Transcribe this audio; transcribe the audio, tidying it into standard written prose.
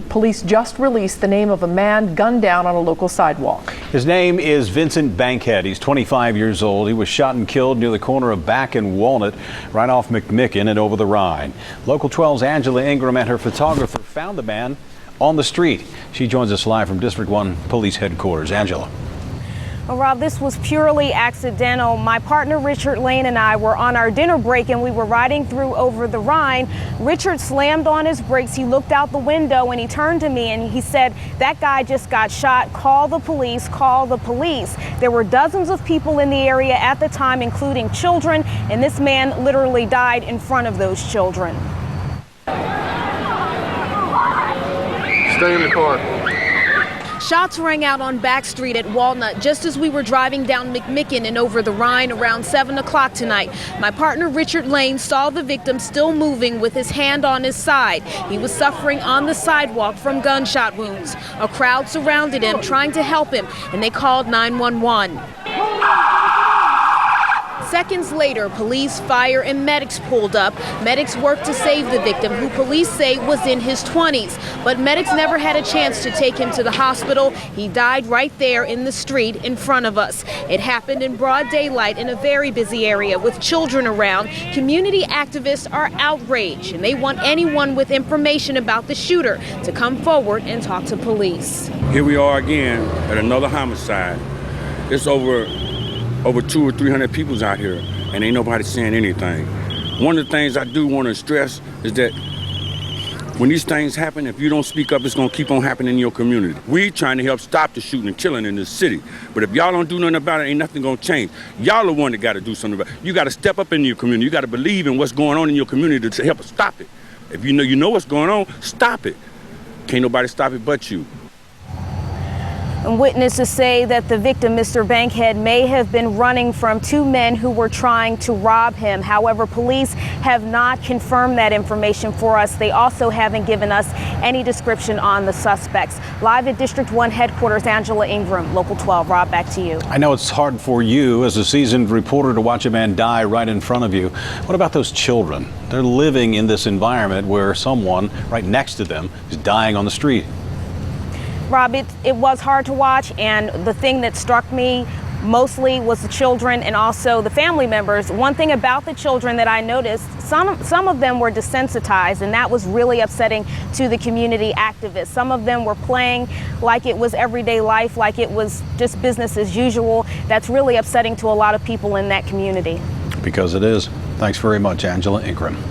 Police just released the name of a man gunned down on a local sidewalk. His name is Vincent Bankhead. He's 25 years old. He was shot and killed near the corner of Back and Walnut, right off McMicken and over the Rhine. Local 12's Angela Ingram and her photographer found the man on the street. She joins us live from District 1 Police Headquarters. Angela. Well, Rob, this was purely accidental. My partner Richard Lane and I were on our dinner break and we were riding through over the Rhine. Richard slammed on his brakes. He looked out the window and he turned to me and he said, "That guy just got shot. Call the police, call the police." There were dozens of people in the area at the time, including children, and this man literally died in front of those children. Stay in the car. Shots rang out on Back Street at Walnut just as we were driving down McMicken and over the Rhine around 7 o'clock tonight. My partner Richard Lane saw the victim still moving with his hand on his side. He was suffering on the sidewalk from gunshot wounds. A crowd surrounded him trying to help him, and they called 911. Seconds later, police, fire, and medics pulled up. Medics worked to save the victim, who police say was in his 20s. But medics never had a chance to take him to the hospital. He died right there in the street in front of us. It happened in broad daylight in a very busy area with children around. Community activists are outraged, and they want anyone with information about the shooter to come forward and talk to police. Here we are again at another homicide. It's over 200 or 300 people's out here, and ain't nobody saying anything. One of the things I do want to stress is that when these things happen, if you don't speak up, it's going to keep on happening in your community. We trying to help stop the shooting and killing in this city. But if y'all don't do nothing about it, ain't nothing going to change. Y'all the one that got to do something about it. You got to step up in your community. You got to believe in what's going on in your community to help us stop it. If you know what's going on, stop it. Can't nobody stop it but you. And witnesses say that the victim, Mr. Bankhead, may have been running from two men who were trying to rob him. However, police have not confirmed that information for us. They also haven't given us any description on the suspects. Live at District 1 headquarters, Angela Ingram, Local 12. Rob, back to you. I know it's hard for you as a seasoned reporter to watch a man die right in front of you. What about those children? They're living in this environment where someone right next to them is dying on the street. Rob, it was hard to watch, and the thing that struck me mostly was the children and also the family members. One thing about the children that I noticed, some of them were desensitized, and that was really upsetting to the community activists. Some of them were playing like it was everyday life, like it was just business as usual. That's really upsetting to a lot of people in that community. Because it is. Thanks very much, Angela Ingram.